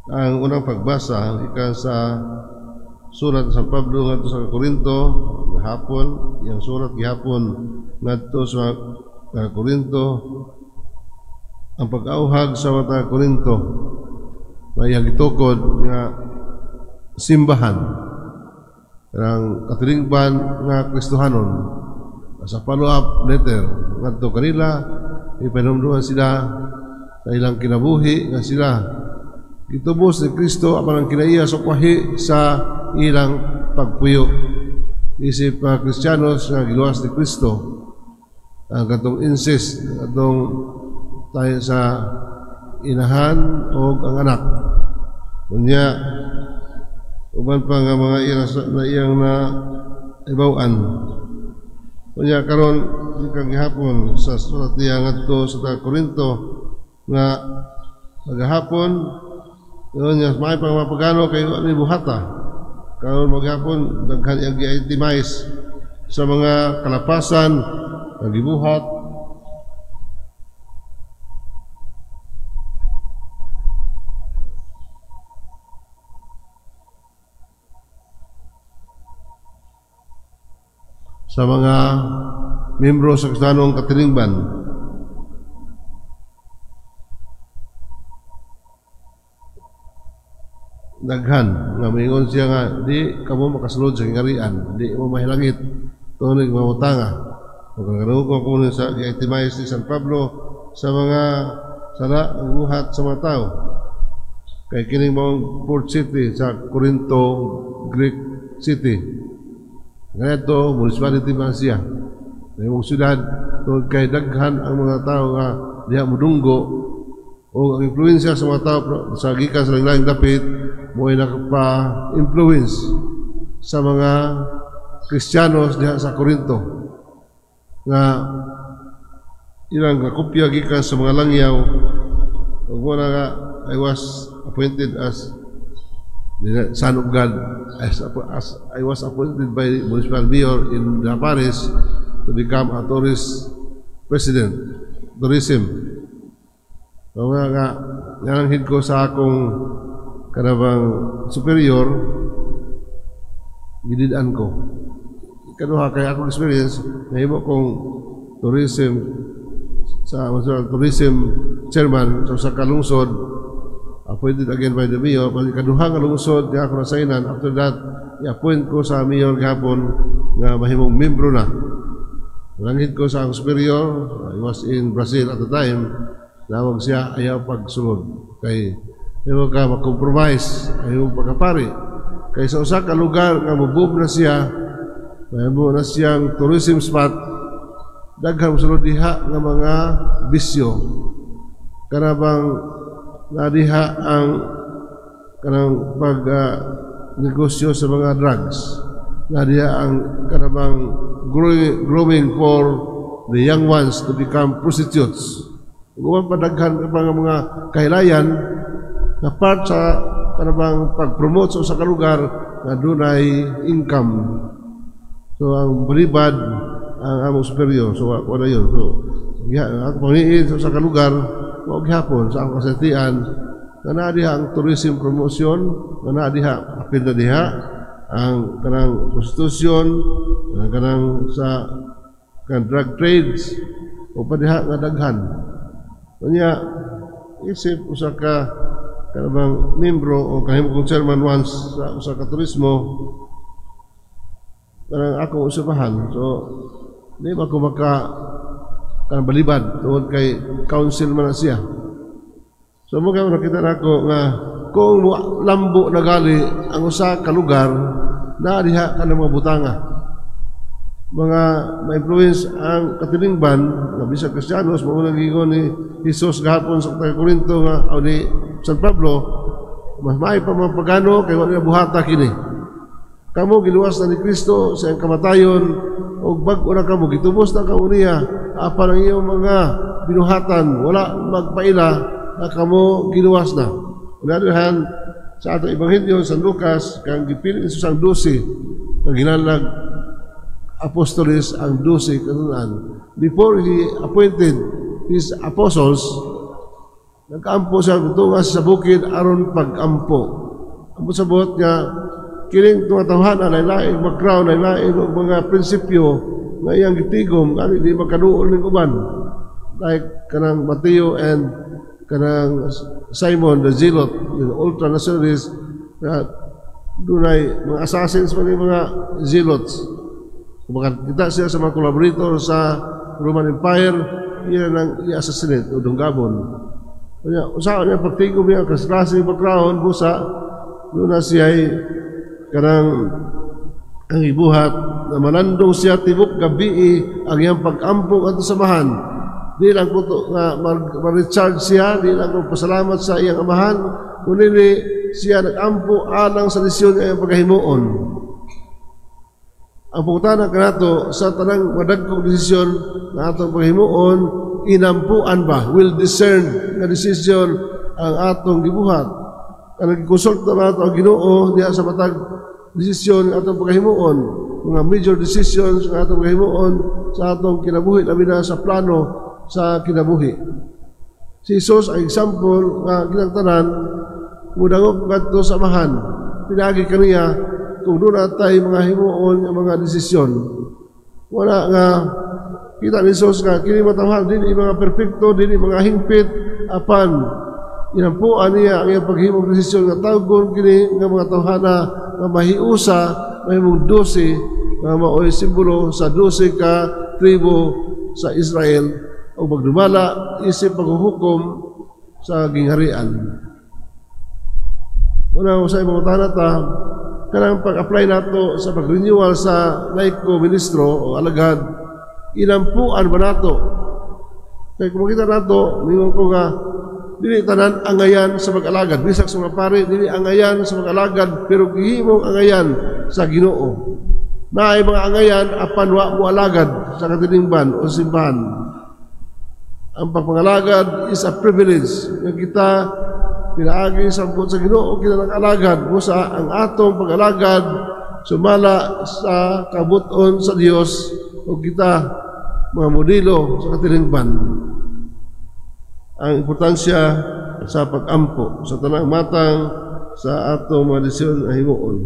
Ang unang pagbasa ikan sa surat sa Pablo ngadto sa Korinto gahapon, yang surat gihapon ngadto sa Korinto, ang pag-auhag sa mga Korinto may gitukod nga simbahan ng katilingban nga Kristohanon. Sa follow-up letter ngadto kanila, ipanumduman sila sa ilang kinabuhi nga sila gitubos ni Kristo apan ang kinaiya sa kwahi sa ilang pagpuyo. Isip Kristiyanos nga giluwas ni Kristo ang katong incest, katong tayo sa inahan o ang anak. Kunya uban pa nga mga iyang na ibawaan. Kunya karon ikang gihapon sa surat niya ngadto sa Korinto nga maghapon yun nga may pagano kay ni buhata karon maghapon daghan ang gi-itemize sa mga kalapasan nga gibuhat sa mga membro sa Kristiyanong katilingban. Daghan nga maingon siya nga di kamo makasulod sa kingarian, di mo mahilangit tunig mamutanga. Ug karon ko kuno sa gi-itemize ni San Pablo sa mga sala ang buhat sa mga tao. Kay kining mong port city sa Corinto, Greek city. Ngato municipality man siya. May mong syudad tungod kay daghan ang mga tao nga diha modunggo o ang influensya sa mga tao sa gikan sa laing dapit mo ay nakapa-influence sa mga Kristiyanos diha sa Corinto nga ilang kopya gikan sa mga langyaw. Ug mo na nga I was appointed as the Son of God, as I was appointed by Municipal Mayor in Paris to become a tourist president, tourism. So nga nananghid ko sa akong kanabang superior, gididaan ko. Kaduha kay akong experience, nahimo kong tourism sa tourism chairman sa kalungsod, appointed again by the mayor. Kaduha nga lungsod nga ako nasainan. After that, i-appoint ko sa mayor gahapon nga mahimong membro na. Langit ko sa akong superior, I was in Brazil at the time, nawag siya ayaw pagsulod. Kay ayaw ka mag-compromise, ayaw pagkapari. Kay sa usa ka lugar nga mabub na siya, mahimo na siyang tourism spot, daghang sulod diha nga mga bisyo. Karabang nadiha ang kanang pag negosyo sa mga drugs. Nadiha ang karabang grooming for the young ones to become prostitutes. Uwan padaghan ka mga kahilayan na part sa karabang pag-promote sa kalugar na dunay income. So ang balibad ang among superior. So wala yun. So ako pangiin sa kalugar o gihapon sa akong kasetian na naadiha ang tourism promotion, na naadiha apil na diha ang kanang prostitution, kanang sa drug trades o padiha nga daghan. Kanya isip usa ka kanang membro o kahimo kong chairman once sa usa ka turismo kanang akong usapahan. So di ba ko maka kanang balibad tungod kay council man na siya. So mo kayo nakita nako nga kung lambo na gali ang usa ka lugar na diha ka ng mga butanga, mga ma-influence ang katilingban nga bisag Kristiyanos, maunang gingon ni Jesus gahapon sa Korinto nga o ni San Pablo, mas may pa mga pagano kay wala buhata kini. Kamo giluwas na ni Kristo sa iyang kamatayon o bag-o na kamo gitubos na kamo niya apan ang iyong mga binuhatan wala magpaila na kamo giluwas na. Unahan sa ato ebanghelyo San Lucas kang gipili ni Jesus ang 12 nga ginalag apostoles ang 12 kanunan. Before he appointed his apostles, nagkaampo siya tunga sa bukid aron pag-ampo. Ang sabot nga kining tumatawhan na lain background na lain mga prinsipyo nga iyang gitigom ani di magkaduol ning uban. Like kanang Mateo and kanang Simon the Zealot, yung ultra nationalist na dunay mga assassins pa ni mga zealots. Kumbaga kita siya sa mga collaborator sa Roman Empire, yan ang i-assassinate o dunggabon. Kaya usahan niya pagtigom niya kasi background busa doon na siya ay kanang ang ibuhat na manandong siya tibok gabi ang iyang pag-ampong at samahan. Di lang po nga ma-recharge siya, di lang po pasalamat sa iyang amahan, kundi siya nag-ampo alang sa desisyon ng pagkahimuon. Ang pangutana ka nato sa tanang madagkong desisyon na atong pagkahimuon, inampuan ba? Will discern na desisyon ang atong gibuhat. Ang nag-consult na nato ang Ginoo diya sa matag desisyon ng atong pagkahimuon, mga major decisions ng atong pagkahimuon sa atong kinabuhi, labi na sa plano sa kinabuhi. Si Jesus ay example nga ginagtanan mudangog kadto sa amahan. Pinagi kaniya kung doon na tayo mga himuon ng mga desisyon. Wala nga kita ni Jesus nga kini matawhal din mga perfecto din mga hingpit apan inampuan niya ang iyang paghimong desisyon nga tawgon kini nga mga tawhana nga mahiusa mahimong 12 nga maoy simbolo sa 12 ka tribo sa Israel o magdumala isip paghuhukom sa gingharian. Muna sa imong tanata kanang pag-apply nato sa pag-renewal sa laiko ministro o alagad, inampuan ba nato? Kaya kung makita nato, mingon ko nga dili tanan angayan sa pag-alagad, bisag sa mga pare dili angayan sa pag-alagad, pero gihimong angayan sa Ginoo. Naay mga angayan apan wa mo alagad sa katilingban o simbahan. Ang pagpangalagad is a privilege nga kita pinaagi sa Ginoo kita nag-alagad busa ang atong pag-alagad sumala sa kabuton sa Dios o kita mga modelo sa katilingban. Ang importansya sa pag-ampo sa tanang matang sa atong mga desisyon na himuon.